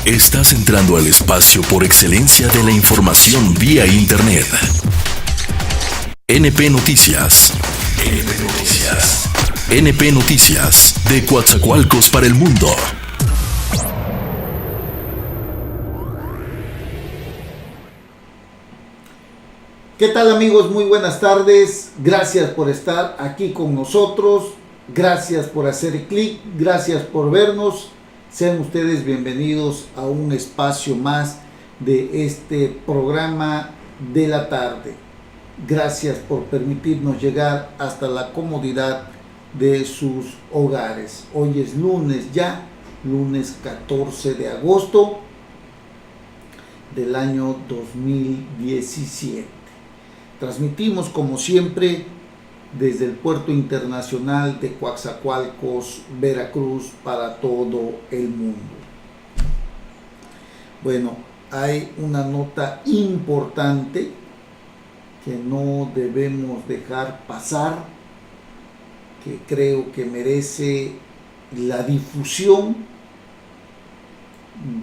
Estás entrando al espacio por excelencia de la información vía Internet. NP Noticias. NP Noticias. NP Noticias, de Coatzacoalcos para el mundo. ¿Qué tal, amigos? Muy buenas tardes. Gracias por estar aquí con nosotros. Gracias por hacer clic. Gracias por vernos. Sean ustedes bienvenidos a un espacio más de este programa de la tarde. Gracias por permitirnos llegar hasta la comodidad de sus hogares. Hoy es lunes ya, lunes 14 de agosto del año 2017. Transmitimos como siempre desde el Puerto Internacional de Coatzacoalcos, Veracruz, para todo el mundo. Bueno, hay una nota importante que no debemos dejar pasar, que creo que merece la difusión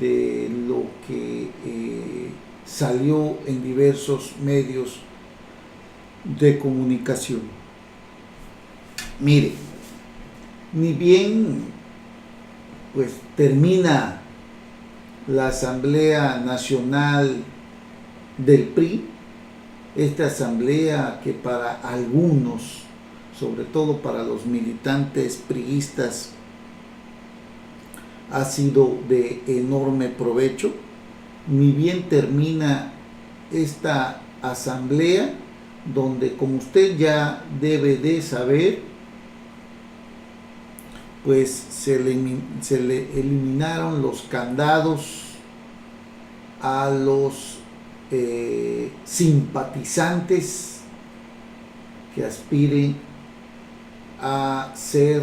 de lo que salió en diversos medios de comunicación. Mire, ni bien pues termina la Asamblea Nacional del PRI, esta asamblea que para algunos, sobre todo para los militantes priistas, ha sido de enorme provecho, ni bien termina esta asamblea, donde, como usted ya debe de saber, pues se le eliminaron los candados a los simpatizantes que aspiren a ser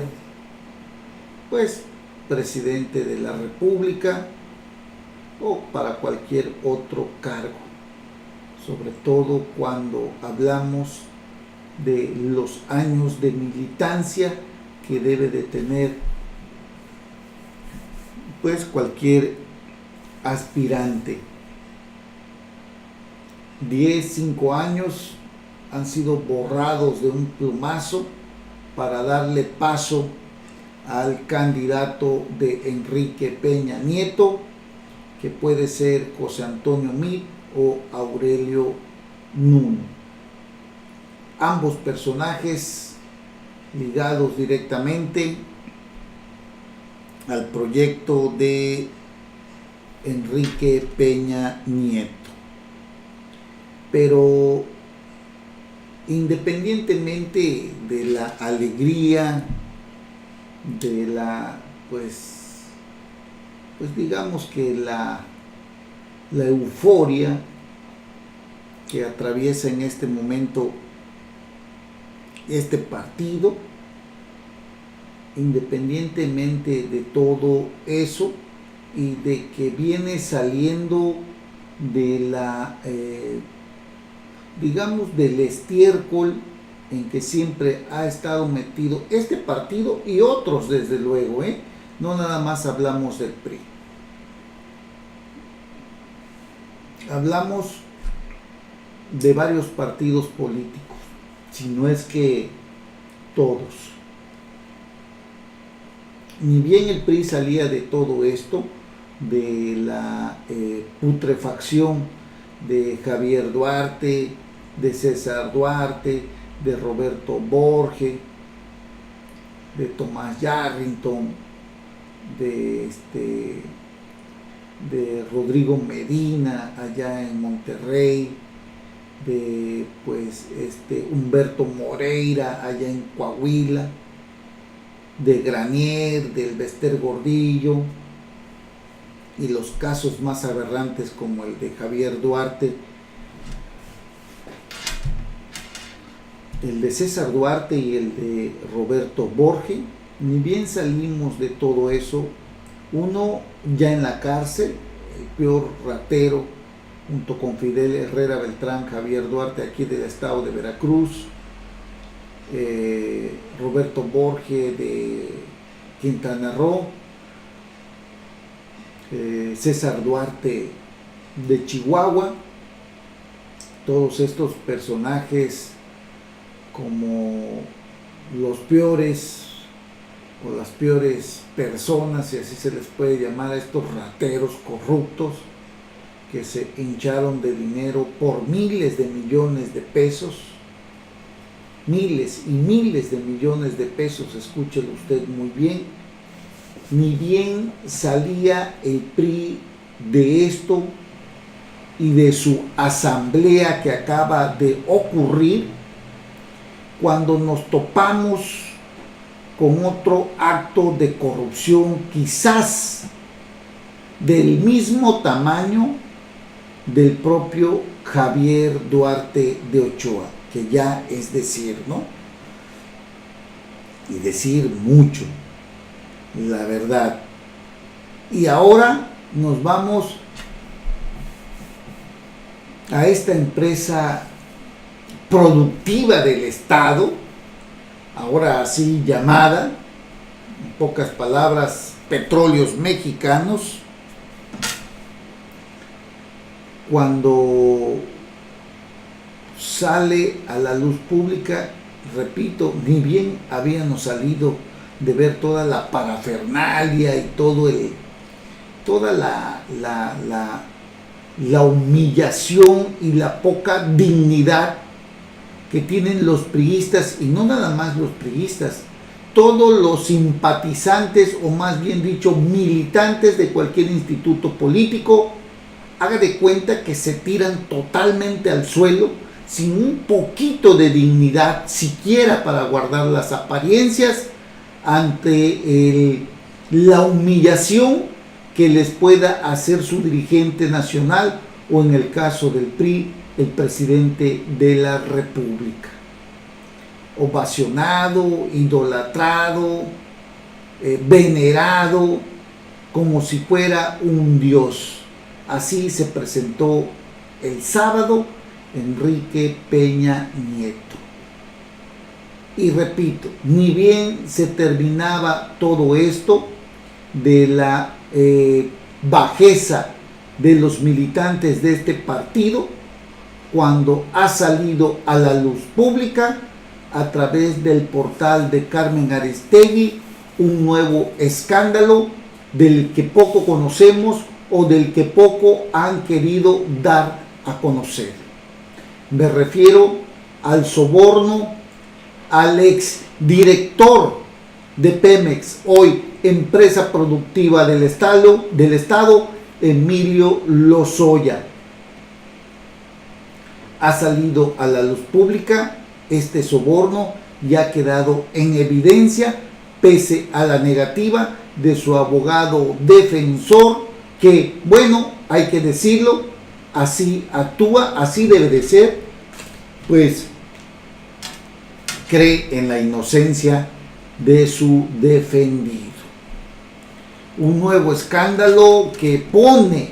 pues presidente de la República o para cualquier otro cargo, sobre todo cuando hablamos de los años de militancia que debe de tener pues cualquier aspirante. 5 años han sido borrados de un plumazo para darle paso al candidato de Enrique Peña Nieto, que puede ser José Antonio Meade o Aurelio Nuño. Ambos personajes ligados directamente al proyecto de Enrique Peña Nieto. Pero independientemente de la alegría, de la pues digamos que la euforia que atraviesa en este momento este partido, independientemente de todo eso y de que viene saliendo de la digamos del estiércol en que siempre ha estado metido este partido y otros, desde luego, no nada más hablamos del PRI, hablamos de varios partidos políticos, si no es que todos. Ni bien el PRI salía de todo esto, de la putrefacción de Javier Duarte, de César Duarte, de Roberto Borge, de Tomás Yarrington, de Rodrigo Medina allá en Monterrey, de Humberto Moreira allá en Coahuila, de Granier, del Bester Gordillo, y los casos más aberrantes como el de Javier Duarte, el de César Duarte y el de Roberto Borge. Ni bien salimos de todo eso, uno ya en la cárcel, el peor ratero, junto con Fidel Herrera Beltrán, Javier Duarte, aquí del estado de Veracruz, Roberto Borge de Quintana Roo, César Duarte de Chihuahua, todos estos personajes como los peores o las peores personas, si así se les puede llamar a estos rateros corruptos que se hincharon de dinero por miles de millones de pesos, miles y miles de millones de pesos, escúchelo usted muy bien. Ni bien salía el PRI de esto y de su asamblea que acaba de ocurrir, cuando nos topamos con otro acto de corrupción quizás del mismo tamaño del propio Javier Duarte de Ochoa, que ya es decir, ¿no? Y decir mucho, la verdad. Y ahora nos vamos a esta empresa productiva del Estado, ahora así llamada, en pocas palabras, Petróleos Mexicanos, cuando sale a la luz pública, repito, ni bien habíamos salido de ver toda la parafernalia y toda la humillación y la poca dignidad que tienen los priistas, y no nada más los priistas, todos los simpatizantes, o más bien dicho, militantes de cualquier instituto político. Haga de cuenta que se tiran totalmente al suelo, sin un poquito de dignidad, siquiera para guardar las apariencias, ante la humillación que les pueda hacer su dirigente nacional, o en el caso del PRI, el presidente de la República. Ovacionado, idolatrado, venerado, como si fuera un dios. Así se presentó el sábado Enrique Peña Nieto. Y repito, ni bien se terminaba todo esto de la bajeza de los militantes de este partido, cuando ha salido a la luz pública a través del portal de Carmen Aristegui un nuevo escándalo del que poco conocemos o del que poco han querido dar a conocer. Me refiero al soborno al ex director de Pemex, hoy empresa productiva del Estado, Emilio Lozoya. Ha salido a la luz pública este soborno y ha quedado en evidencia, pese a la negativa de su abogado defensor, que, bueno, hay que decirlo, así actúa, así debe de ser, pues cree en la inocencia de su defendido. Un nuevo escándalo que pone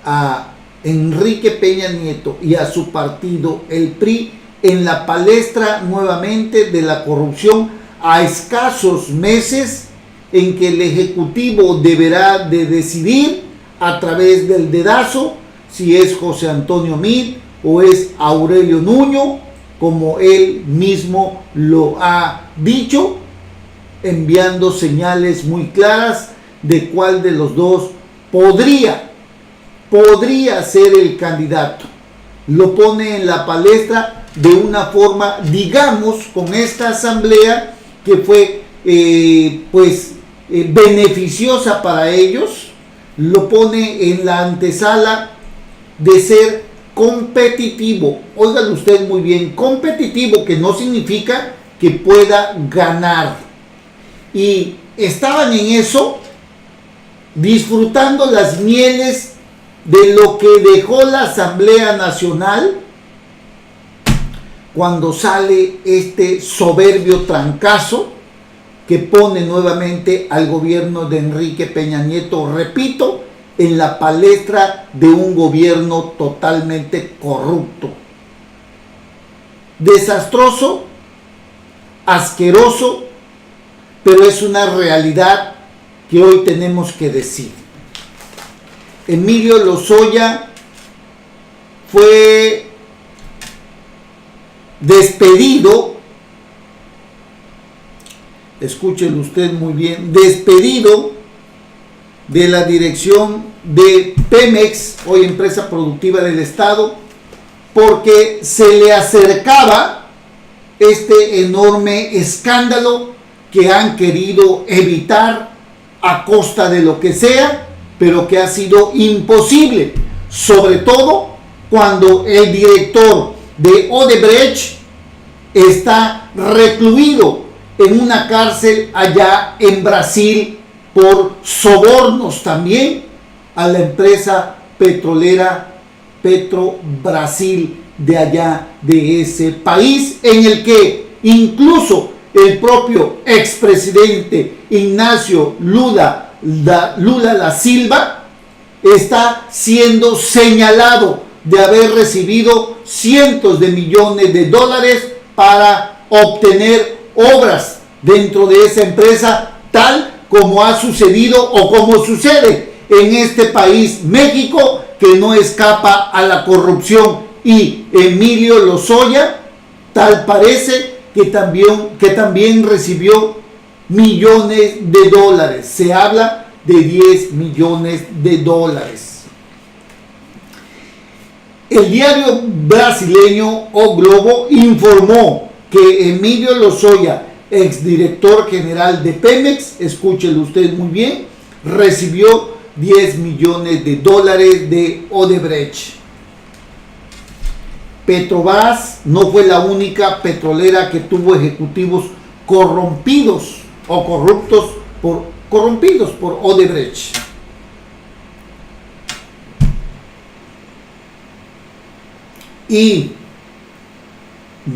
a Enrique Peña Nieto y a su partido, el PRI, en la palestra nuevamente de la corrupción, a escasos meses en que el Ejecutivo deberá de decidir a través del dedazo si es José Antonio Meade o es Aurelio Nuño, como él mismo lo ha dicho, enviando señales muy claras de cuál de los dos podría ser el candidato. Lo pone en la palestra de una forma, digamos, con esta asamblea que fue beneficiosa para ellos. Lo pone en la antesala de ser competitivo. Óigalo usted muy bien, competitivo, que no significa que pueda ganar. Y estaban en eso, disfrutando las mieles de lo que dejó la Asamblea Nacional, cuando sale este soberbio trancazo que pone nuevamente al gobierno de Enrique Peña Nieto, repito, en la palestra de un gobierno totalmente corrupto, desastroso, asqueroso, pero es una realidad que hoy tenemos que decir. Emilio Lozoya fue despedido, escúchelo usted muy bien, despedido de la dirección de Pemex, hoy empresa productiva del Estado, porque se le acercaba este enorme escándalo que han querido evitar a costa de lo que sea, pero que ha sido imposible, sobre todo cuando el director de Odebrecht está recluido en una cárcel allá en Brasil por sobornos también a la empresa petrolera Petrobrasil de allá de ese país, en el que incluso el propio expresidente Ignacio Lula da Silva está siendo señalado de haber recibido cientos de millones de dólares para obtener obras dentro de esa empresa, tal como ha sucedido o como sucede en este país, México, que no escapa a la corrupción. Y Emilio Lozoya, tal parece que también recibió millones de dólares. Se habla de 10 millones de dólares. El diario brasileño O Globo informó que Emilio Lozoya, exdirector general de Pemex, escúchelo usted muy bien, recibió 10 millones de dólares de Odebrecht. Petrobras no fue la única petrolera que tuvo ejecutivos corrompidos o corrompidos por Odebrecht. Y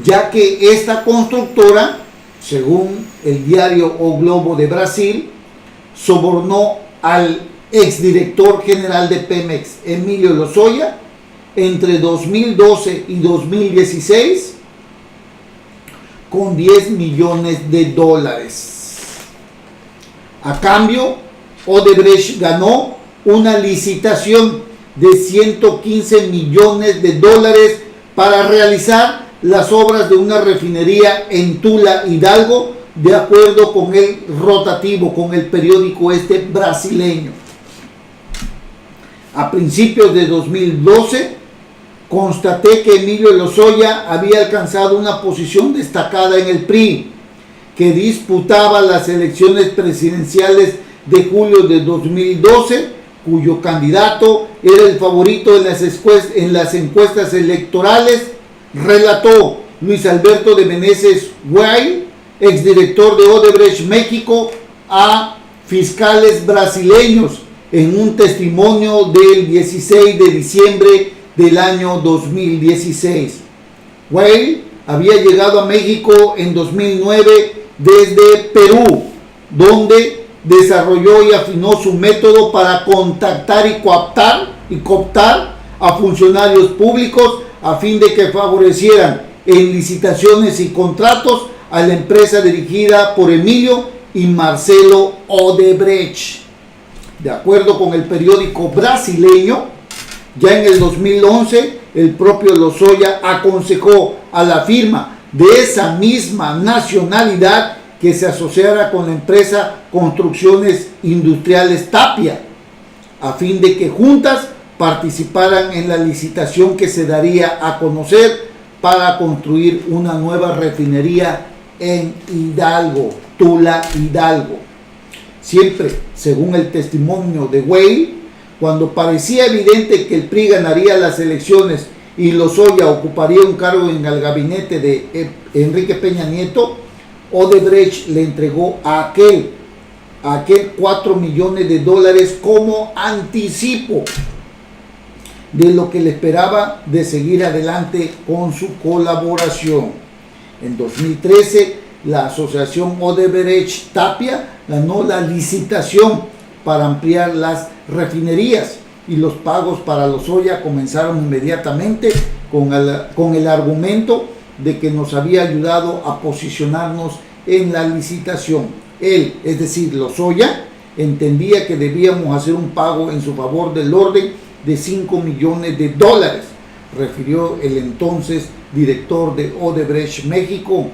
ya que esta constructora, según el diario O Globo de Brasil, sobornó al exdirector general de Pemex, Emilio Lozoya, entre 2012 y 2016 con 10 millones de dólares. A cambio, Odebrecht ganó una licitación de 115 millones de dólares para realizar las obras de una refinería en Tula, Hidalgo, de acuerdo con el rotativo, con el periódico brasileño. A principios de 2012, constaté que Emilio Lozoya había alcanzado una posición destacada en el PRI, que disputaba las elecciones presidenciales de julio de 2012, cuyo candidato era el favorito en las encuestas electorales, relató Luis Alberto de Meneses Guay, exdirector de Odebrecht México, a fiscales brasileños en un testimonio del 16 de diciembre del año 2016. Weil había llegado a México en 2009 desde Perú, donde desarrolló y afinó su método para contactar y cooptar a funcionarios públicos a fin de que favorecieran en licitaciones y contratos a la empresa dirigida por Emilio y Marcelo Odebrecht. De acuerdo con el periódico brasileño, ya en el 2011, el propio Lozoya aconsejó a la firma de esa misma nacionalidad que se asociara con la empresa Construcciones Industriales Tapia, a fin de que juntas participaran en la licitación que se daría a conocer para construir una nueva refinería en Hidalgo, Tula, Hidalgo. Siempre, según el testimonio de Weil, cuando parecía evidente que el PRI ganaría las elecciones y Lozoya ocuparía un cargo en el gabinete de Enrique Peña Nieto, Odebrecht le entregó a aquel 4 millones de dólares como anticipo de lo que le esperaba de seguir adelante con su colaboración. En 2013, la asociación Odebrecht Tapia ganó la licitación para ampliar las refinerías y los pagos para Lozoya comenzaron inmediatamente con el argumento de que nos había ayudado a posicionarnos en la licitación. Él, es decir, Lozoya, entendía que debíamos hacer un pago en su favor del orden de $5 millones, refirió el entonces director de Odebrecht México.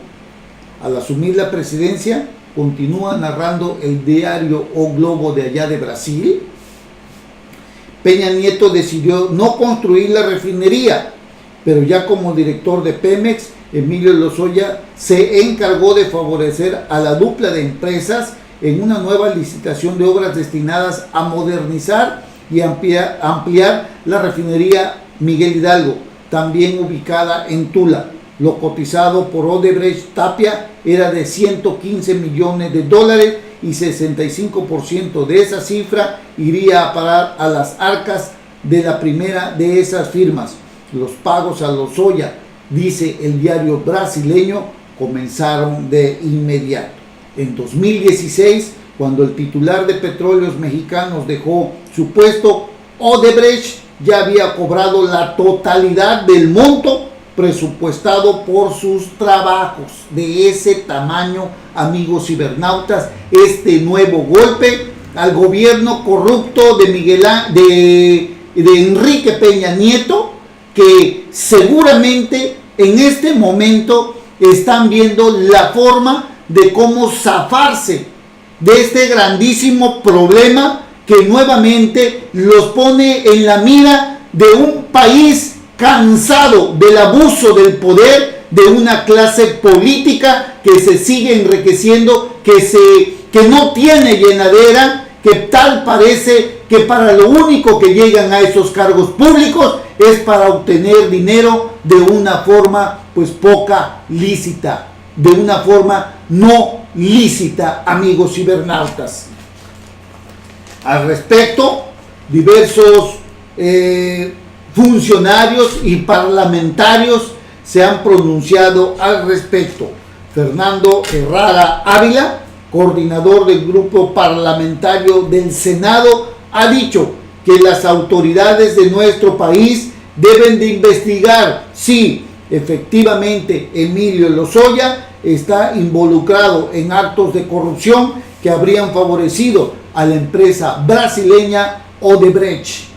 Al asumir la presidencia, continúa narrando el diario O Globo de allá de Brasil, Peña Nieto decidió no construir la refinería, pero ya como director de Pemex, Emilio Lozoya se encargó de favorecer a la dupla de empresas en una nueva licitación de obras destinadas a modernizar y ampliar la refinería Miguel Hidalgo, también ubicada en Tula. Lo cotizado por Odebrecht Tapia era de $115 millones y 65% de esa cifra iría a parar a las arcas de la primera de esas firmas. Los pagos a Lozoya, dice el diario brasileño, comenzaron de inmediato. En 2016, cuando el titular de Petróleos Mexicanos dejó su puesto, Odebrecht ya había cobrado la totalidad del monto presupuestado por sus trabajos. De ese tamaño, amigos cibernautas, este nuevo golpe al gobierno corrupto de Enrique Peña Nieto, que seguramente en este momento están viendo la forma de cómo zafarse de este grandísimo problema que nuevamente los pone en la mira de un país cansado del abuso del poder de una clase política que se sigue enriqueciendo, que no tiene llenadera, que tal parece que para lo único que llegan a esos cargos públicos es para obtener dinero de una forma pues poca lícita, de una forma no lícita, amigos cibernautas. Al respecto, diversos funcionarios y parlamentarios se han pronunciado al respecto. Fernando Herrera Ávila, coordinador del grupo parlamentario del Senado, ha dicho que las autoridades de nuestro país deben de investigar si efectivamente Emilio Lozoya está involucrado en actos de corrupción que habrían favorecido a la empresa brasileña Odebrecht.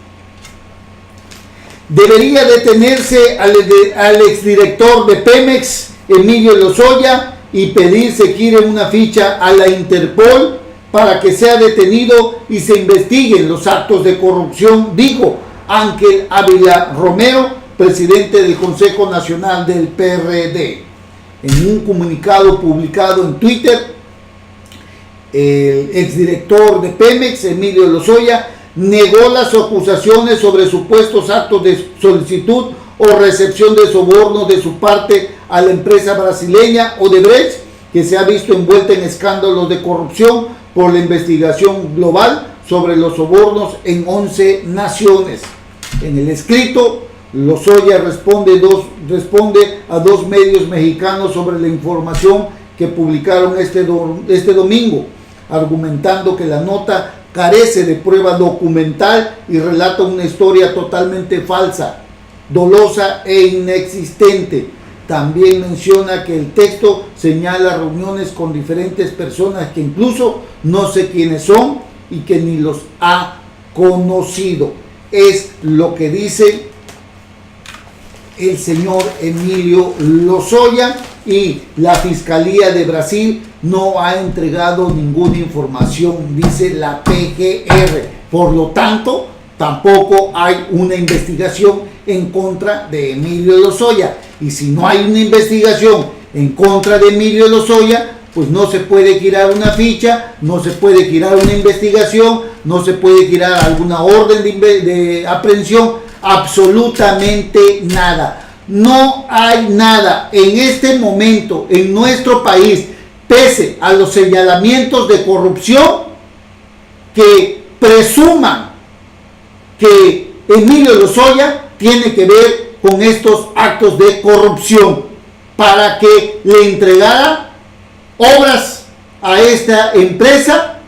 Debería detenerse al exdirector de Pemex, Emilio Lozoya, y pedirse gire una ficha a la Interpol para que sea detenido y se investiguen los actos de corrupción, dijo Ángel Ávila Romero, presidente del Consejo Nacional del PRD. En un comunicado publicado en Twitter, el exdirector de Pemex, Emilio Lozoya, negó las acusaciones sobre supuestos actos de solicitud o recepción de sobornos de su parte a la empresa brasileña Odebrecht, que se ha visto envuelta en escándalos de corrupción por la investigación global sobre los sobornos en 11 naciones. En el escrito, Lozoya responde a dos medios mexicanos sobre la información que publicaron este domingo, argumentando que la nota carece de prueba documental y relata una historia totalmente falsa, dolosa e inexistente. También menciona que el texto señala reuniones con diferentes personas que incluso no sé quiénes son y que ni los ha conocido. Es lo que dice el señor Emilio Lozoya, y la Fiscalía de Brasil no ha entregado ninguna información, dice la PGR. Por lo tanto, tampoco hay una investigación en contra de Emilio Lozoya. Y si no hay una investigación en contra de Emilio Lozoya, pues no se puede girar una ficha, no se puede girar una investigación, no se puede girar alguna orden de aprehensión, absolutamente nada. No hay nada en este momento en nuestro país, pese a los señalamientos de corrupción, que presuman que Emilio Lozoya tiene que ver con estos actos de corrupción para que le entregara obras a esta empresa,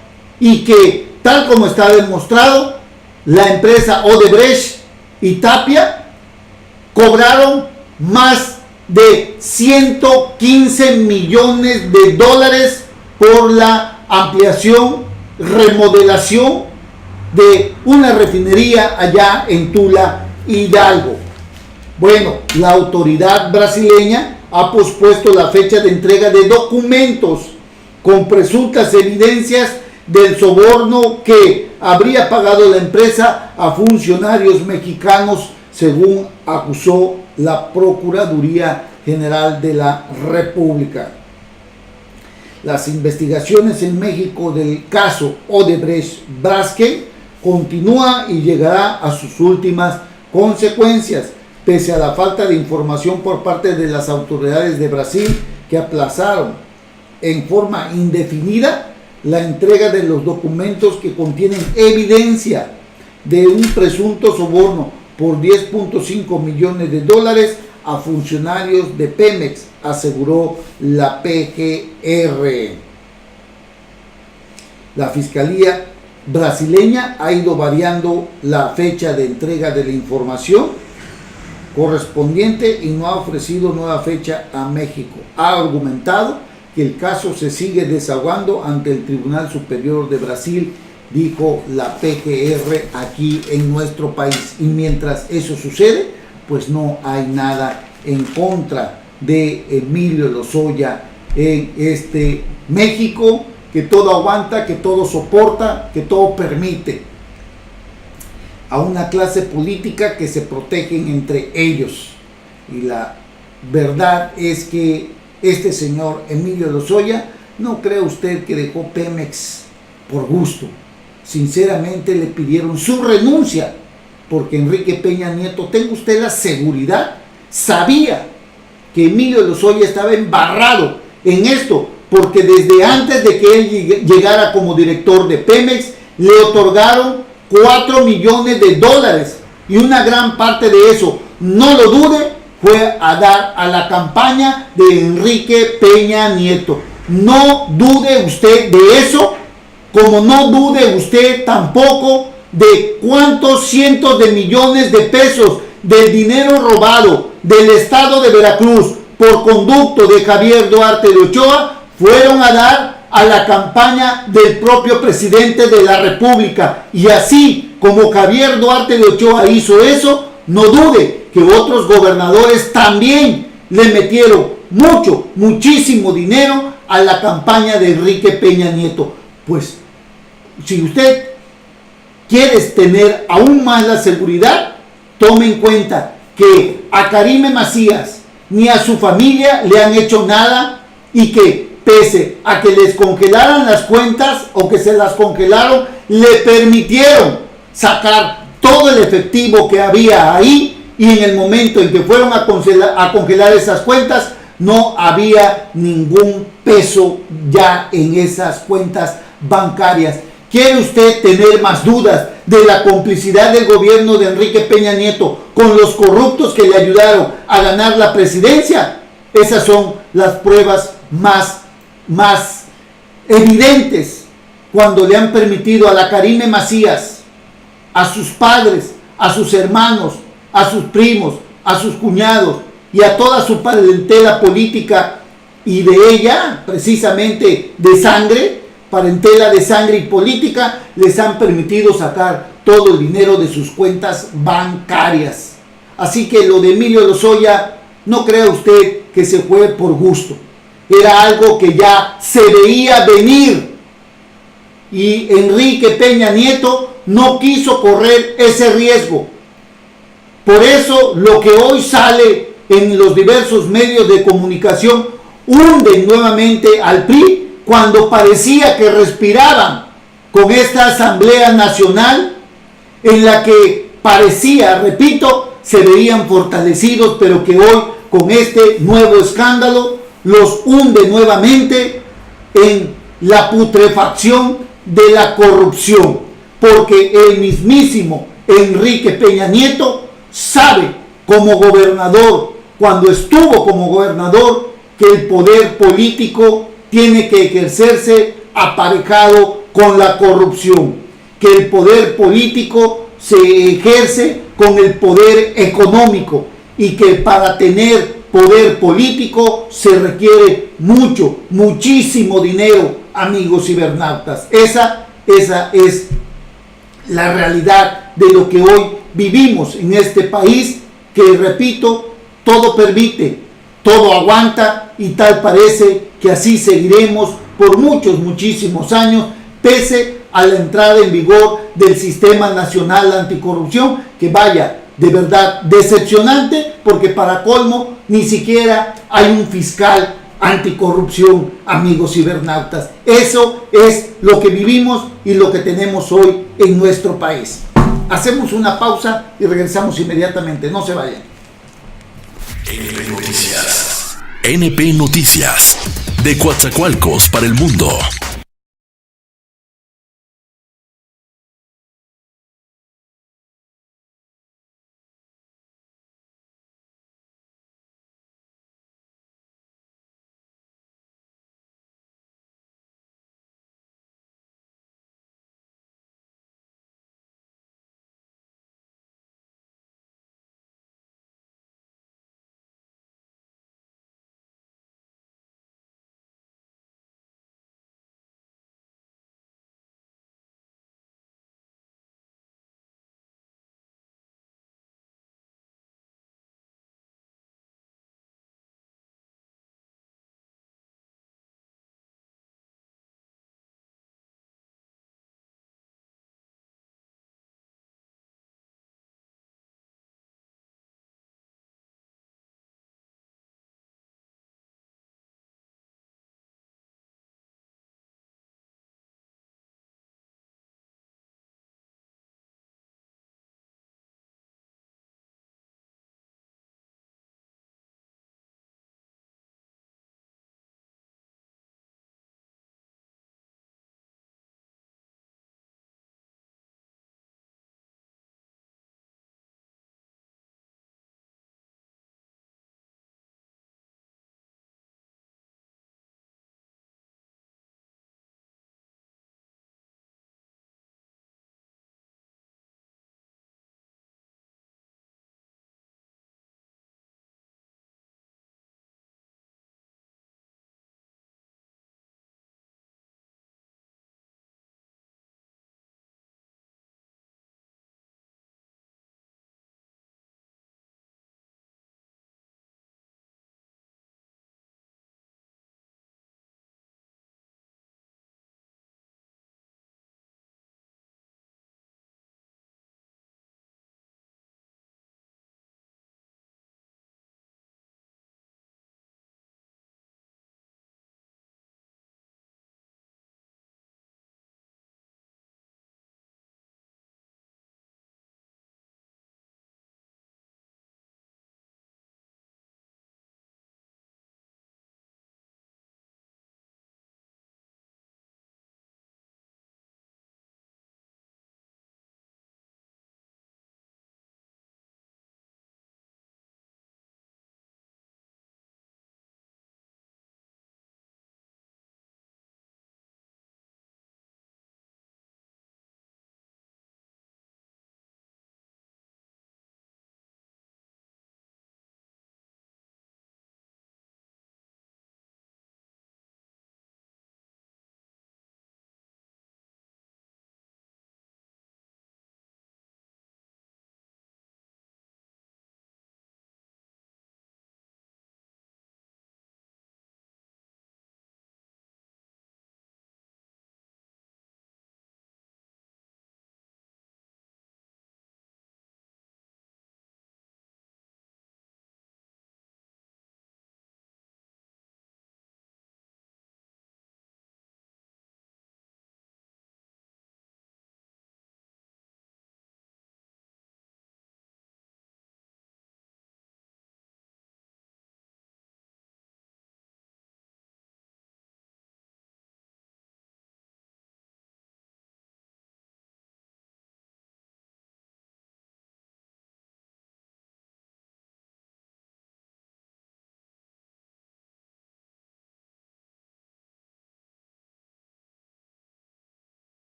y que, tal como está demostrado, la empresa Odebrecht y Tapia cobraron más de $115 millones por la ampliación remodelación de una refinería allá en Tula, Hidalgo. Bueno, la autoridad brasileña ha pospuesto la fecha de entrega de documentos con presuntas evidencias del soborno que habría pagado la empresa a funcionarios mexicanos, según acusó la Procuraduría General de la República. Las investigaciones en México del caso Odebrecht-Braskem continúa y llegará a sus últimas consecuencias, pese a la falta de información por parte de las autoridades de Brasil, que aplazaron en forma indefinida la entrega de los documentos que contienen evidencia de un presunto soborno por 10.5 millones de dólares a funcionarios de Pemex, aseguró la PGR. La Fiscalía brasileña ha ido variando la fecha de entrega de la información correspondiente y no ha ofrecido nueva fecha a México. Ha argumentado que el caso se sigue desahogando ante el Tribunal Superior de Brasil, dijo la PGR aquí en nuestro país. Y mientras eso sucede, pues no hay nada en contra de Emilio Lozoya en este México, que todo aguanta, que todo soporta, que todo permite a una clase política que se protegen entre ellos. Y la verdad es que este señor Emilio Lozoya, no cree usted que dejó Pemex por gusto. Sinceramente le pidieron su renuncia, porque Enrique Peña Nieto, tenga usted la seguridad, sabía que Emilio Lozoya estaba embarrado en esto, porque desde antes de que él llegara como director de Pemex, le otorgaron 4 millones de dólares, y una gran parte de eso, no lo dude, fue a dar a la campaña de Enrique Peña Nieto. No dude usted de eso, como no dude usted tampoco de cuántos cientos de millones de pesos del dinero robado del estado de Veracruz por conducto de Javier Duarte de Ochoa fueron a dar a la campaña del propio presidente de la República. Y así como Javier Duarte de Ochoa hizo eso, no dude que otros gobernadores también le metieron muchísimo dinero a la campaña de Enrique Peña Nieto. Pues si usted quiere tener aún más la seguridad, tome en cuenta que a Karime Macías ni a su familia le han hecho nada, y que pese a que les congelaran las cuentas o que se las congelaron, le permitieron sacar todo el efectivo que había ahí, y en el momento en que fueron a congelar esas cuentas, no había ningún peso ya en esas cuentas bancarias. ¿Quiere usted tener más dudas de la complicidad del gobierno de Enrique Peña Nieto con los corruptos que le ayudaron a ganar la presidencia? Esas son las pruebas más evidentes, cuando le han permitido a la Karime Macías, a sus padres, a sus hermanos, a sus primos, a sus cuñados y a toda su parentela política, y de ella precisamente de sangre, parentela de sangre y política, les han permitido sacar todo el dinero de sus cuentas bancarias. Así que lo de Emilio Lozoya, no crea usted que se fue por gusto. Era algo que ya se veía venir, y Enrique Peña Nieto no quiso correr ese riesgo. Por eso lo que hoy sale en los diversos medios de comunicación hunden nuevamente al PRI, cuando parecía que respiraban con esta Asamblea Nacional, en la que parecía, repito, se veían fortalecidos, pero que hoy con este nuevo escándalo los hunde nuevamente en la putrefacción de la corrupción, porque el mismísimo Enrique Peña Nieto sabe como gobernador, cuando estuvo como gobernador, que el poder político tiene que ejercerse aparejado con la corrupción, que el poder político se ejerce con el poder económico, y que para tener poder político se requiere muchísimo dinero, amigos cibernautas. Esa Esa es la realidad de lo que hoy vivimos en este país, que repito, todo permite, todo aguanta, y tal parece que así seguiremos por muchísimos años, pese a la entrada en vigor del Sistema Nacional Anticorrupción, que vaya, de verdad decepcionante, porque para colmo ni siquiera hay un fiscal anticorrupción, amigos cibernautas. Eso es lo que vivimos y lo que tenemos hoy en nuestro país. Hacemos una pausa y regresamos inmediatamente. No se vayan. NP Noticias. NP Noticias. De Coatzacoalcos para el mundo.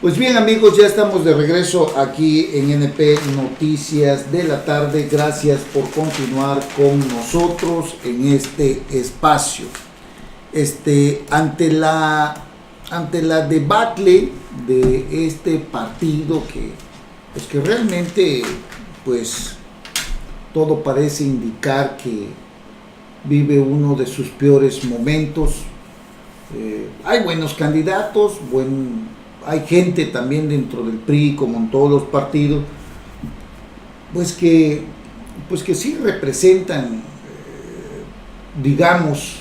Pues bien, amigos, ya estamos de regreso aquí en NP Noticias de la Tarde. Gracias por continuar con nosotros en este espacio. Ante la debacle de este partido que realmente pues todo parece indicar que vive uno de sus peores momentos. Hay buenos candidatos, hay gente también dentro del PRI, como en todos los partidos, pues que sí representan, digamos,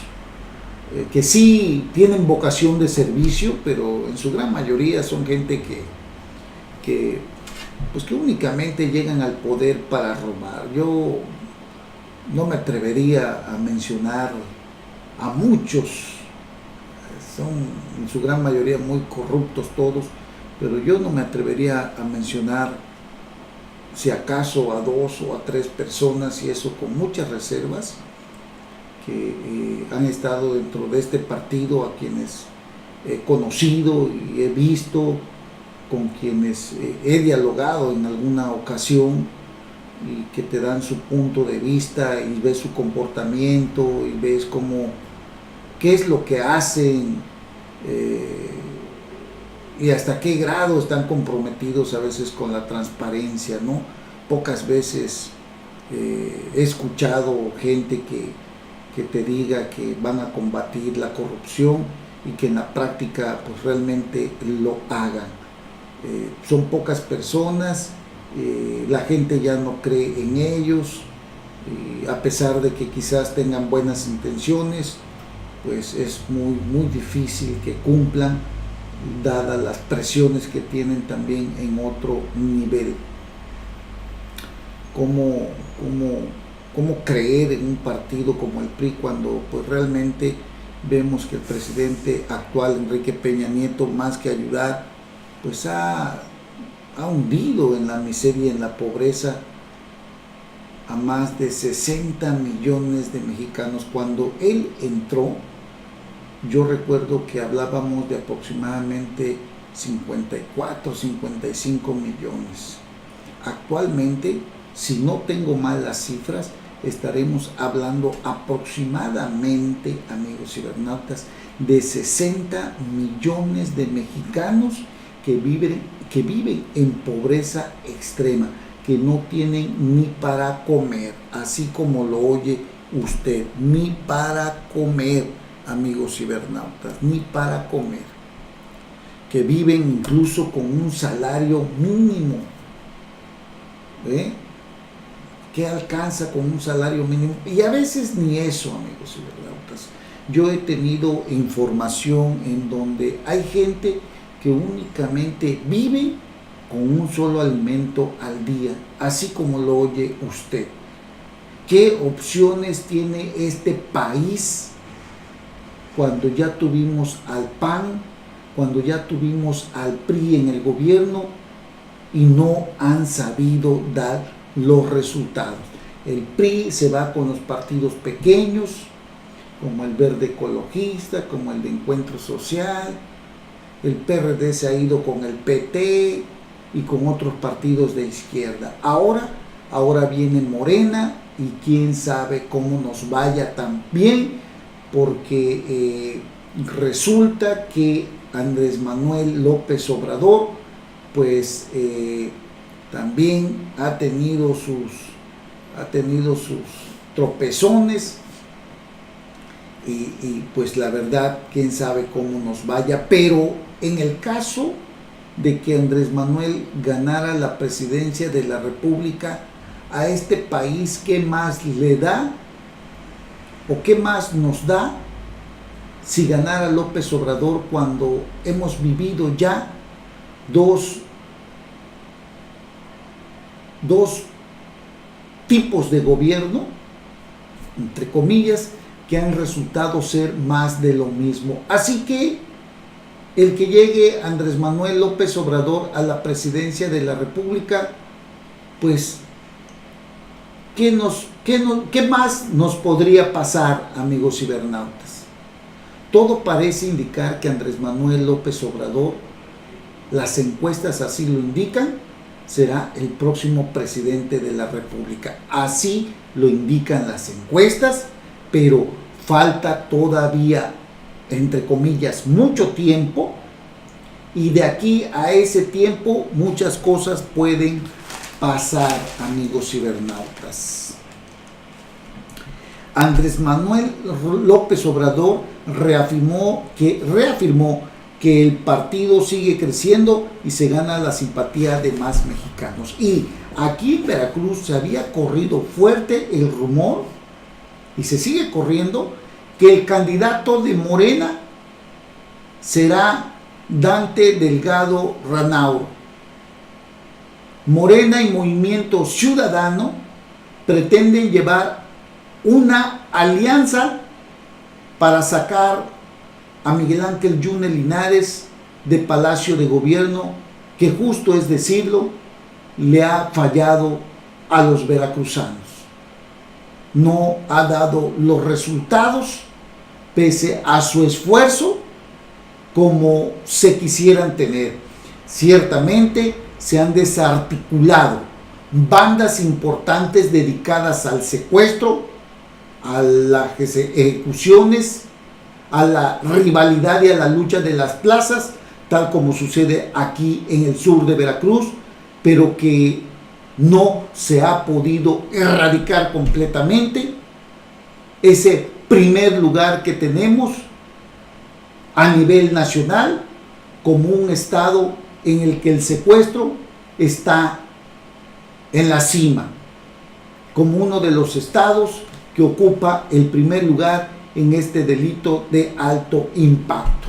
que sí tienen vocación de servicio, pero en su gran mayoría son gente que únicamente llegan al poder para robar. Yo no me atrevería a mencionar a muchos. Son en su gran mayoría muy corruptos todos, pero yo no me atrevería a mencionar si acaso a 2 o a 3 personas, y eso con muchas reservas, que han estado dentro de este partido, a quienes he conocido y he visto, con quienes he dialogado en alguna ocasión, y que te dan su punto de vista y ves su comportamiento y ves qué es lo que hacen y hasta qué grado están comprometidos a veces con la transparencia, ¿no? Pocas veces he escuchado gente que te diga que van a combatir la corrupción y que en la práctica pues realmente lo hagan. Son pocas personas, la gente ya no cree en ellos, a pesar de que quizás tengan buenas intenciones, pues es muy difícil que cumplan, dadas las presiones que tienen también en otro nivel. ¿Cómo creer en un partido como el PRI cuando pues realmente vemos que el presidente actual, Enrique Peña Nieto, más que ayudar, pues ha hundido en la miseria y en la pobreza a más de 60 millones de mexicanos? Cuando él entró, yo recuerdo que hablábamos de aproximadamente 54, 55 millones. Actualmente, si no tengo mal las cifras, estaremos hablando aproximadamente, amigos cibernautas, de 60 millones de mexicanos que viven en pobreza extrema, que no tienen ni para comer, así como lo oye usted, ni para comer, amigos cibernautas, ni para comer, que viven incluso con un salario mínimo, que alcanza con un salario mínimo, y a veces ni eso, amigos cibernautas. Yo he tenido información en donde hay gente que únicamente vive con un solo alimento al día, así como lo oye usted. ¿Qué opciones tiene este país cuando ya tuvimos al PAN, cuando ya tuvimos al PRI en el gobierno y no han sabido dar los resultados? El PRI se va con los partidos pequeños, como el Verde Ecologista, como el de Encuentro Social. El PRD se ha ido con el PT y con otros partidos de izquierda. Ahora viene Morena, y quién sabe cómo nos vaya también, porque resulta que Andrés Manuel López Obrador pues también ha tenido sus tropezones, y pues la verdad, quién sabe cómo nos vaya. Pero en el caso de que Andrés Manuel ganara la presidencia de la República, a este país, ¿qué más le da o qué más nos da si ganara López Obrador, cuando hemos vivido ya dos tipos de gobierno, entre comillas, que han resultado ser más de lo mismo? Así que el que llegue Andrés Manuel López Obrador a la presidencia de la República, pues ¿qué más nos podría pasar, amigos cibernautas? Todo parece indicar que Andrés Manuel López Obrador las encuestas así lo indican, será el próximo presidente de la República. Así lo indican las encuestas, pero falta todavía, entre comillas, mucho tiempo, y de aquí a ese tiempo muchas cosas pueden pasar, amigos cibernautas. Andrés Manuel López Obrador reafirmó que el partido sigue creciendo y se gana la simpatía de más mexicanos. Y aquí en Veracruz se había corrido fuerte el rumor, y se sigue corriendo, que el candidato de Morena será Dante Delgado Ranauro. Morena y Movimiento Ciudadano pretenden llevar una alianza para sacar a Miguel Ángel Yunes Linares de Palacio de Gobierno, que, justo es decirlo, le ha fallado a los veracruzanos. No ha dado los resultados pese a su esfuerzo como se quisieran tener. Ciertamente se han desarticulado bandas importantes dedicadas al secuestro, a las ejecuciones, a la rivalidad y a la lucha de las plazas, tal como sucede aquí en el sur de Veracruz, pero que no se ha podido erradicar completamente. Ese primer lugar que tenemos a nivel nacional como un estado en el que el secuestro está en la cima, como uno de los estados que ocupa el primer lugar en este delito de alto impacto.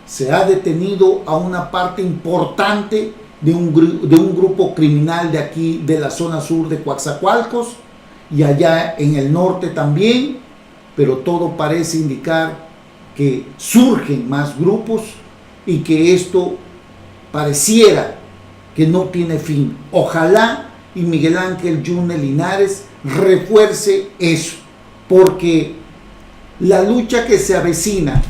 Se ha detenido a una parte importante de un grupo criminal de aquí, de la zona sur de Coatzacoalcos, y allá en el norte también, pero todo parece indicar que surgen más grupos y que esto pareciera que no tiene fin. Ojalá y Miguel Ángel Yunes Linares refuerce eso, porque la lucha que se avecina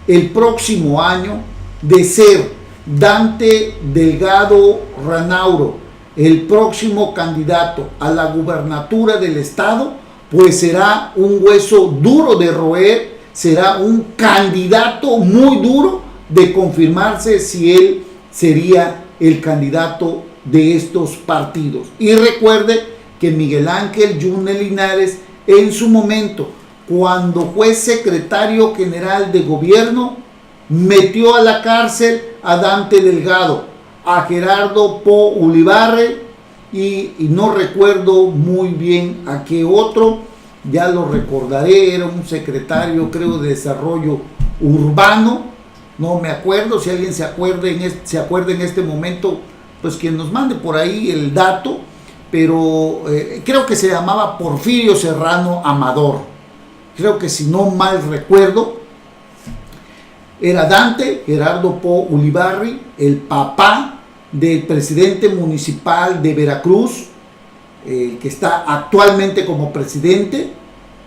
el próximo año de ser Dante Delgado Ranauro el próximo candidato a la gubernatura del estado, pues será un hueso duro de roer, será un candidato muy duro de confirmarse si él sería el candidato de estos partidos. Y recuerde que Miguel Ángel Yunes Linares, en su momento, cuando fue secretario general de gobierno, metió a la cárcel a Dante Delgado, a Gerardo Po Ulibarri y no recuerdo muy bien a qué otro, ya lo recordaré, era un secretario, creo, de desarrollo urbano, no me acuerdo. Si alguien se acuerda en este momento, pues quien nos mande por ahí el dato, pero creo que se llamaba Porfirio Serrano Amador, creo que, si no mal recuerdo, era Dante Gerardo Po Ulibarri, el papá del presidente municipal de Veracruz, que está actualmente como presidente,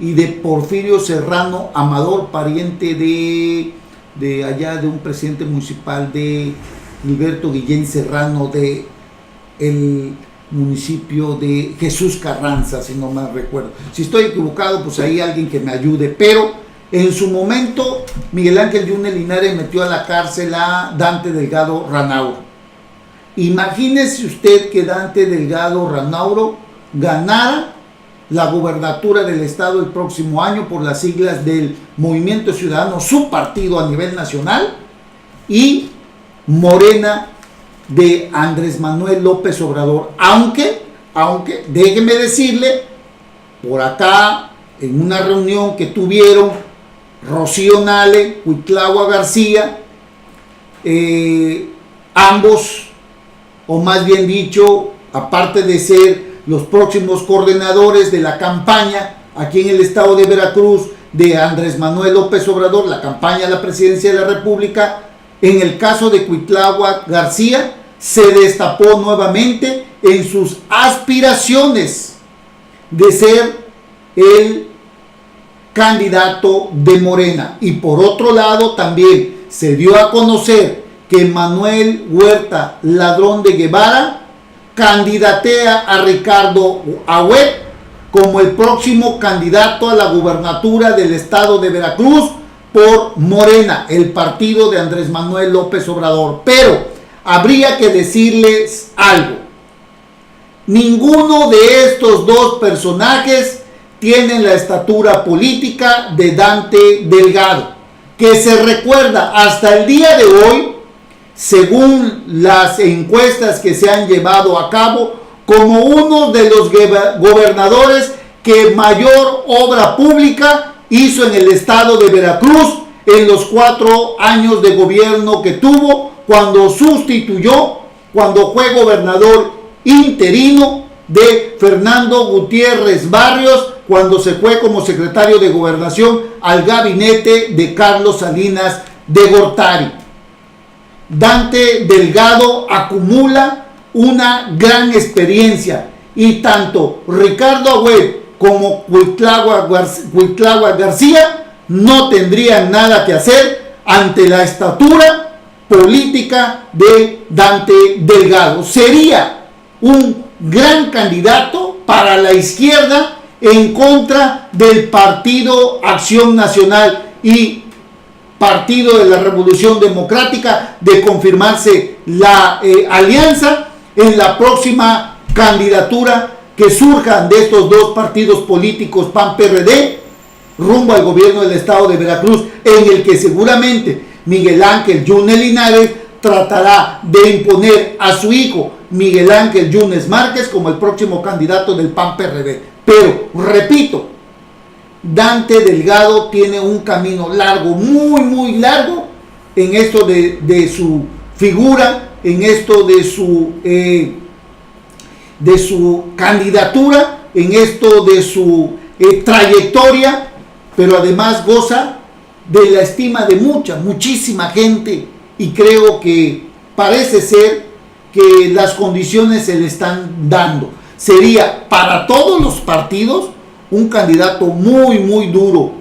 y de Porfirio Serrano Amador, pariente de allá, de un presidente municipal, de Gilberto Guillén Serrano, de el municipio de Jesús Carranza, si no mal recuerdo. Si estoy equivocado, pues ahí alguien que me ayude, pero en su momento Miguel Ángel Yunes Linares metió a la cárcel a Dante Delgado Ranauro. Imagínese usted que Dante Delgado Ranauro ganara la gubernatura del estado el próximo año por las siglas del Movimiento Ciudadano, su partido a nivel nacional, y Morena de Andrés Manuel López Obrador. Aunque déjeme decirle, por acá, en una reunión que tuvieron Rocío Nale, Cuitlahua García, ambos, o más bien dicho, aparte de ser los próximos coordinadores de la campaña aquí en el estado de Veracruz de Andrés Manuel López Obrador, la campaña a la presidencia de la República, en el caso de Cuitlahua García, se destapó nuevamente en sus aspiraciones de ser el candidato de Morena. Y por otro lado, también se dio a conocer que Manuel Huerta Ladrón de Guevara candidatea a Ricardo Agüed como el próximo candidato a la gubernatura del estado de Veracruz por Morena, el partido de Andrés Manuel López Obrador. Pero habría que decirles algo. Ninguno de estos dos personajes tienen la estatura política de Dante Delgado, que se recuerda hasta el día de hoy, según las encuestas que se han llevado a cabo, como uno de los gobernadores que mayor obra pública hizo en el estado de Veracruz en los 4 años de gobierno que tuvo, cuando fue gobernador interino de Fernando Gutiérrez Barrios, cuando se fue como secretario de Gobernación al gabinete de Carlos Salinas de Gortari. Dante Delgado acumula una gran experiencia y tanto Ricardo Agüed como Cuitláhuac García no tendrían nada que hacer ante la estatura política de Dante Delgado. Sería un gran candidato para la izquierda en contra del Partido Acción Nacional y Partido de la Revolución Democrática, de confirmarse la alianza en la próxima candidatura que surjan de estos dos partidos políticos PAN-PRD rumbo al gobierno del estado de Veracruz, en el que seguramente Miguel Ángel Yunes Linares tratará de imponer a su hijo Miguel Ángel Yunes Márquez como el próximo candidato del PAN-PRD. Pero, repito, Dante Delgado tiene un camino largo, muy largo, en esto de su figura, en esto de su candidatura, en esto de su trayectoria, pero además goza de la estima de muchísima gente, y creo que parece ser que las condiciones se le están dando. Sería para todos los partidos un candidato muy duro,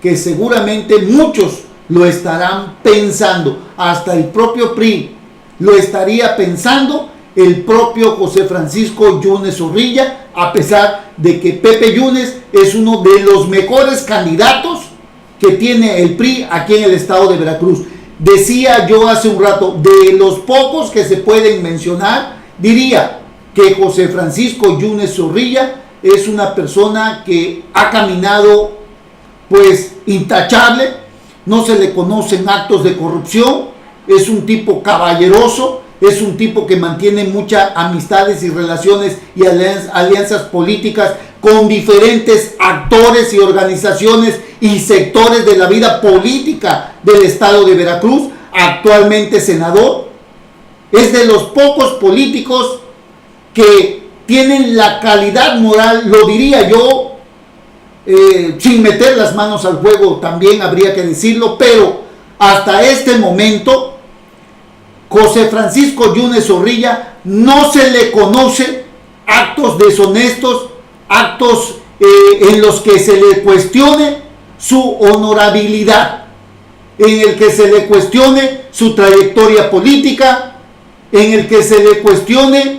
que seguramente muchos lo estarán pensando, hasta el propio PRI lo estaría pensando, el propio José Francisco Yunes Zorrilla, a pesar de que Pepe Yunes es uno de los mejores candidatos que tiene el PRI aquí en el estado de Veracruz. Decía yo hace un rato, de los pocos que se pueden mencionar, diría que José Francisco Yunes Zorrilla es una persona que ha caminado pues intachable, no se le conocen actos de corrupción, es un tipo caballeroso, es un tipo que mantiene muchas amistades y relaciones y alianzas políticas con diferentes actores y organizaciones y sectores de la vida política del estado de Veracruz, actualmente senador. Es de los pocos políticos que tienen la calidad moral, lo diría yo, sin meter las manos al fuego, también habría que decirlo, pero hasta este momento José Francisco Yunes Zorrilla no se le conoce actos deshonestos, actos en los que se le cuestione su honorabilidad, en el que se le cuestione su trayectoria política, en el que se le cuestione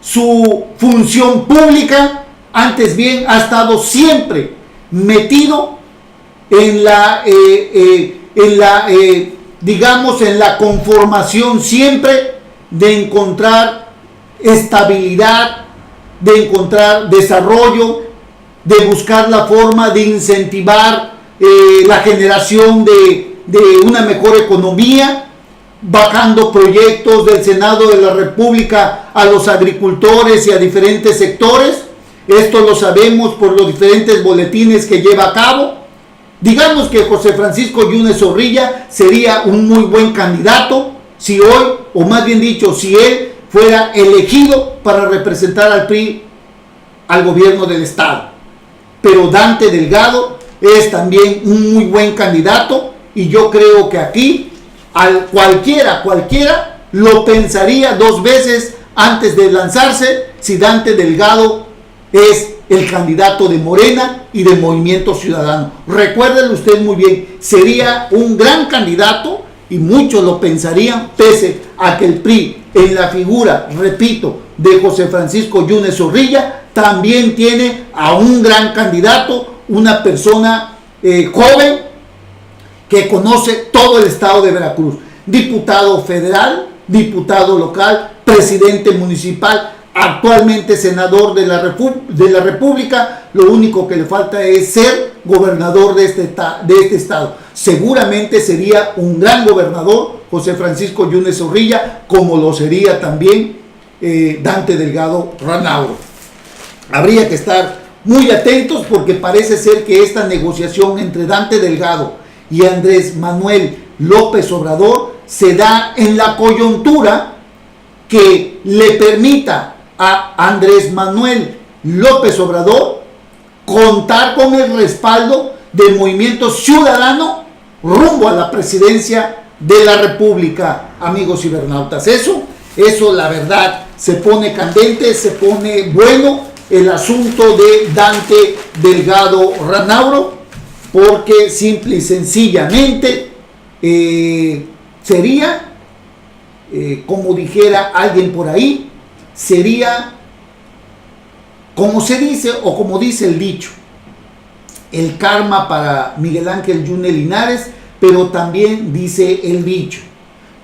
su función pública. Antes bien ha estado siempre metido en la conformación siempre de encontrar estabilidad, de encontrar desarrollo, de buscar la forma de incentivar la generación de una mejor economía, bajando proyectos del Senado de la República a los agricultores y a diferentes sectores. Esto lo sabemos por los diferentes boletines que lleva a cabo. Digamos que José Francisco Yunes Zorrilla sería un muy buen candidato si hoy, o más bien dicho, si él fuera elegido para representar al PRI al gobierno del estado. Pero Dante Delgado es también un muy buen candidato, y yo creo que aquí cualquiera lo pensaría 2 veces antes de lanzarse si Dante Delgado es el candidato de Morena y de Movimiento Ciudadano. Recuérdelo usted muy bien, sería un gran candidato y muchos lo pensarían, pese a que el PRI, en la figura, repito, de José Francisco Yunes Zorrilla, también tiene a un gran candidato, una persona joven que conoce todo el estado de Veracruz, diputado federal, diputado local, presidente municipal, actualmente senador de la República. Lo único que le falta es ser gobernador de este estado. Seguramente sería un gran gobernador José Francisco Yunes Zorrilla, como lo sería también Dante Delgado Ranauro. Habría que estar muy atentos, porque parece ser que esta negociación entre Dante Delgado y Andrés Manuel López Obrador se da en la coyuntura que le permita a Andrés Manuel López Obrador contar con el respaldo del Movimiento Ciudadano rumbo a la presidencia de la República, amigos cibernautas. Eso la verdad se pone candente, se pone bueno el asunto de Dante Delgado Ranauro, porque simple y sencillamente sería, como dijera alguien por ahí, sería, como se dice o como dice el dicho, el karma para Miguel Ángel Yunes Linares, pero también dice el dicho,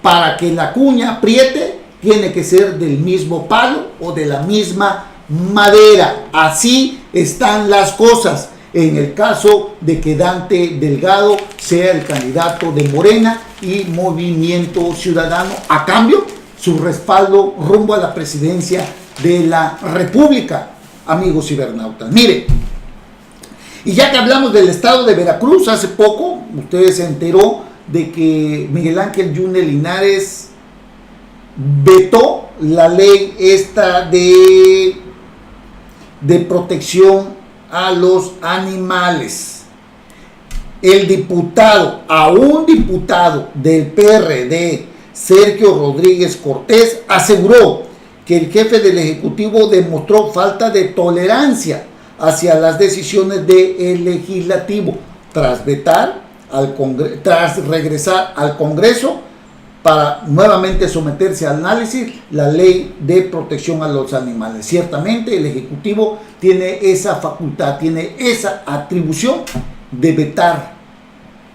para que la cuña apriete tiene que ser del mismo palo o de la misma madera. Así están las cosas en el caso de que Dante Delgado sea el candidato de Morena y Movimiento Ciudadano, a cambio su respaldo rumbo a la presidencia de la República, amigos cibernautas. Mire, y ya que hablamos del estado de Veracruz, hace poco ustedes se enteró de que Miguel Ángel Yunes Linares vetó la ley esta de protección a los animales. El diputado, a un diputado del PRD, Sergio Rodríguez Cortés, aseguró que el jefe del Ejecutivo demostró falta de tolerancia hacia las decisiones del Legislativo tras regresar al Congreso para nuevamente someterse a análisis la ley de protección a los animales. Ciertamente el Ejecutivo tiene esa facultad, tiene esa atribución de vetar,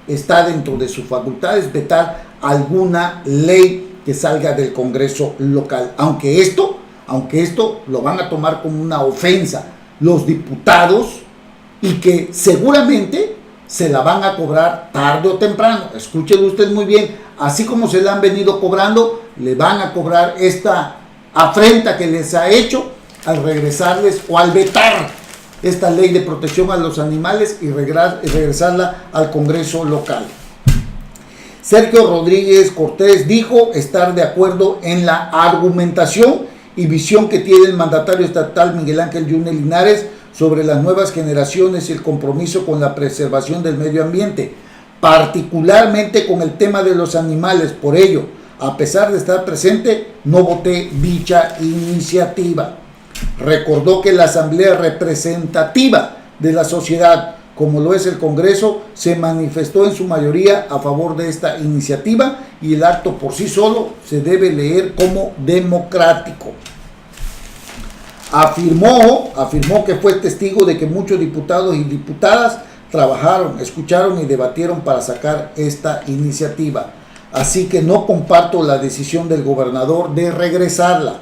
está dentro de sus facultades vetar alguna ley que salga del Congreso local, aunque esto lo van a tomar como una ofensa los diputados, y que seguramente se la van a cobrar tarde o temprano. Escuchen ustedes muy bien, así como se la han venido cobrando, le van a cobrar esta afrenta que les ha hecho al regresarles o al vetar esta ley de protección a los animales y regresarla al Congreso local. Sergio Rodríguez Cortés dijo estar de acuerdo en la argumentación y visión que tiene el mandatario estatal Miguel Ángel Yunes Linares sobre las nuevas generaciones y el compromiso con la preservación del medio ambiente, particularmente con el tema de los animales. Por ello, a pesar de estar presente, no voté dicha iniciativa. Recordó que la Asamblea Representativa de la sociedad, como lo es el Congreso, se manifestó en su mayoría a favor de esta iniciativa, y el acto por sí solo se debe leer como democrático. Afirmó que fue testigo de que muchos diputados y diputadas trabajaron, escucharon y debatieron para sacar esta iniciativa. Así que no comparto la decisión del gobernador de regresarla.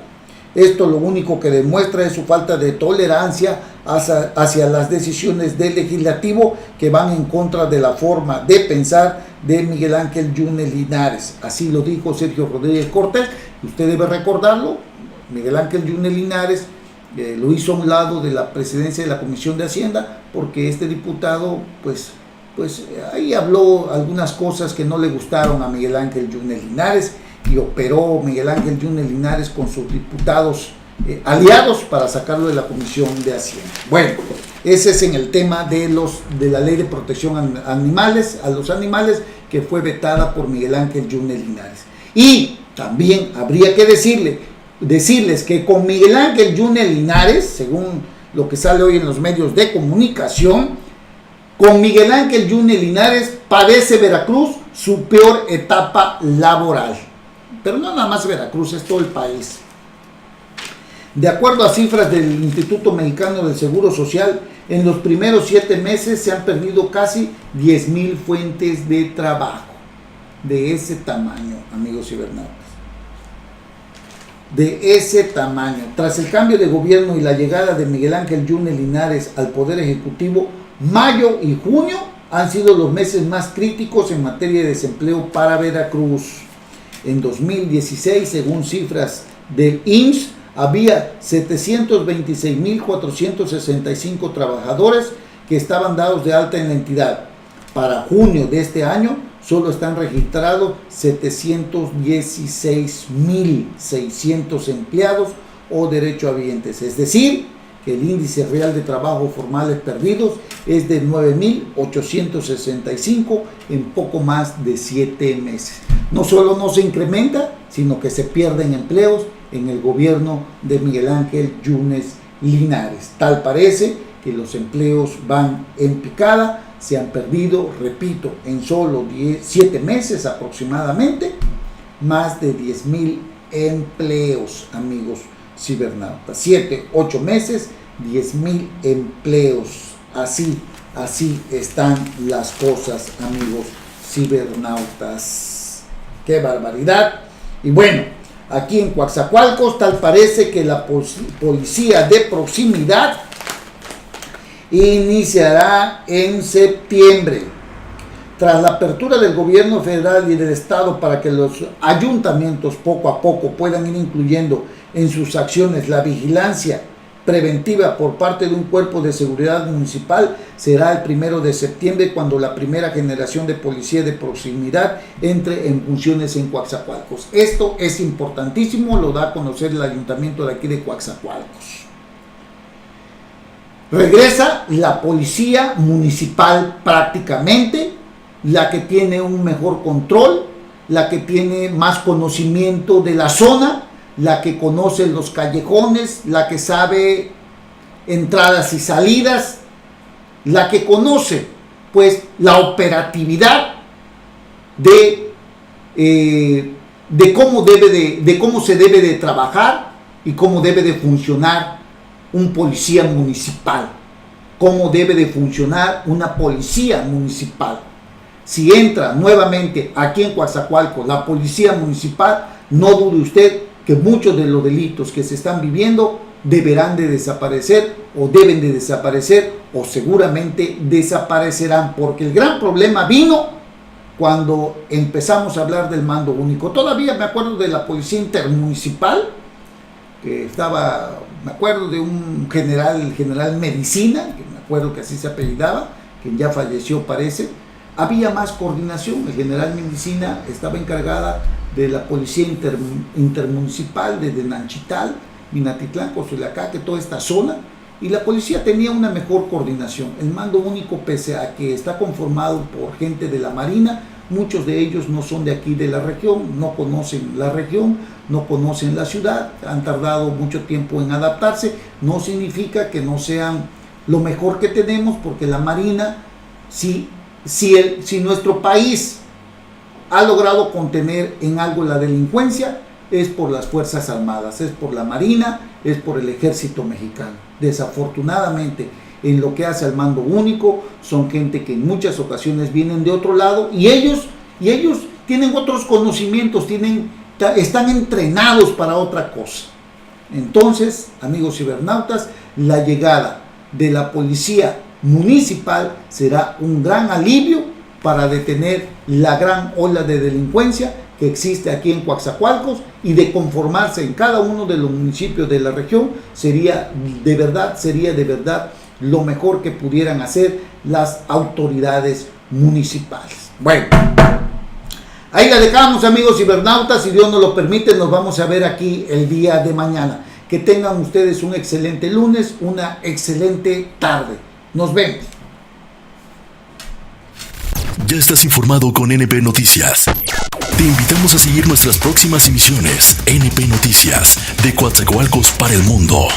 Esto lo único que demuestra es su falta de tolerancia hacia las decisiones del legislativo que van en contra de la forma de pensar de Miguel Ángel Yunes Linares. Así lo dijo Sergio Rodríguez Cortés. Usted debe recordarlo. Miguel Ángel Yunes Linares lo hizo a un lado de la presidencia de la Comisión de Hacienda, porque este diputado pues ahí habló algunas cosas que no le gustaron a Miguel Ángel Yunes Linares, y operó Miguel Ángel Yunes Linares con sus diputados aliados para sacarlo de la Comisión de Hacienda. Bueno, ese es en el tema de la ley de protección a los animales, que fue vetada por Miguel Ángel Yunes Linares. Y también habría que decirles que con Miguel Ángel Yunes Linares, según lo que sale hoy en los medios de comunicación, con Miguel Ángel Yunes Linares padece Veracruz su peor etapa laboral. Pero no nada más Veracruz, es todo el país. De acuerdo a cifras del Instituto Mexicano del Seguro Social, en los primeros 7 meses se han perdido casi 10,000 fuentes de trabajo. De ese tamaño, amigos cibernautas. De ese tamaño. Tras el cambio de gobierno y la llegada de Miguel Ángel Yunes Linares al Poder Ejecutivo, mayo y junio han sido los meses más críticos en materia de desempleo para Veracruz. En 2016, según cifras del IMSS, había 726,465 trabajadores que estaban dados de alta en la entidad. Para junio de este año, solo están registrados 716,600 empleados o derechohabientes. Es decir, que el índice real de trabajo formales perdidos es de 9,865 en poco más de 7 meses. No solo no se incrementa, sino que se pierden empleos en el gobierno de Miguel Ángel Yunes Linares. Tal parece que los empleos van en picada. Se han perdido, repito, en solo 7 meses aproximadamente, más de 10,000 empleos, amigos cibernautas. 7, 8 meses, 10,000 empleos. Así están las cosas, amigos cibernautas. ¡Qué barbaridad! Y bueno, aquí en Coatzacoalcos tal parece que la policía de proximidad iniciará en septiembre. Tras la apertura del gobierno federal y del estado para que los ayuntamientos poco a poco puedan ir incluyendo en sus acciones la vigilancia preventiva por parte de un cuerpo de seguridad municipal, será el 1 de septiembre cuando la primera generación de policía de proximidad entre en funciones en Coatzacoalcos. Esto es importantísimo, lo da a conocer el ayuntamiento de aquí de Coatzacoalcos. Regresa la policía municipal prácticamente, la que tiene un mejor control, la que tiene más conocimiento de la zona, la que conoce los callejones, la que sabe entradas y salidas, la que conoce pues la operatividad de cómo se debe de trabajar y cómo debe de funcionar un policía municipal, cómo debe de funcionar una policía municipal. Si entra nuevamente aquí en Coatzacoalcos la policía municipal, no dude usted que muchos de los delitos que se están viviendo deberán de desaparecer o deben de desaparecer o seguramente desaparecerán, porque el gran problema vino cuando empezamos a hablar del mando único. Todavía me acuerdo de la policía intermunicipal, que estaba, me acuerdo de un general Medicina, que me acuerdo que así se apellidaba, que ya falleció parece. Había más coordinación, el general Medicina estaba encargada de la policía intermunicipal desde Nanchital, Minatitlán, Cozoleacaque, toda esta zona, y la policía tenía una mejor coordinación. El mando único, pese a que está conformado por gente de la Marina, muchos de ellos no son de aquí de la región, no conocen la región, no conocen la ciudad, han tardado mucho tiempo en adaptarse. No significa que no sean lo mejor que tenemos, porque la Marina, si nuestro país ha logrado contener en algo la delincuencia, es por las Fuerzas Armadas, es por la Marina, es por el Ejército Mexicano. Desafortunadamente, en lo que hace al mando único, son gente que en muchas ocasiones vienen de otro lado y ellos tienen otros conocimientos, están entrenados para otra cosa. Entonces, amigos cibernautas, la llegada de la policía municipal será un gran alivio para detener la gran ola de delincuencia que existe aquí en Coatzacoalcos, y de conformarse en cada uno de los municipios de la región sería de verdad lo mejor que pudieran hacer las autoridades municipales. Bueno, ahí la dejamos, amigos cibernautas. Si Dios nos lo permite, nos vamos a ver aquí el día de mañana. Que tengan ustedes un excelente lunes, una excelente tarde. Nos vemos. Ya estás informado con NP Noticias. Te invitamos a seguir nuestras próximas emisiones. NP Noticias, de Coatzacoalcos para el mundo.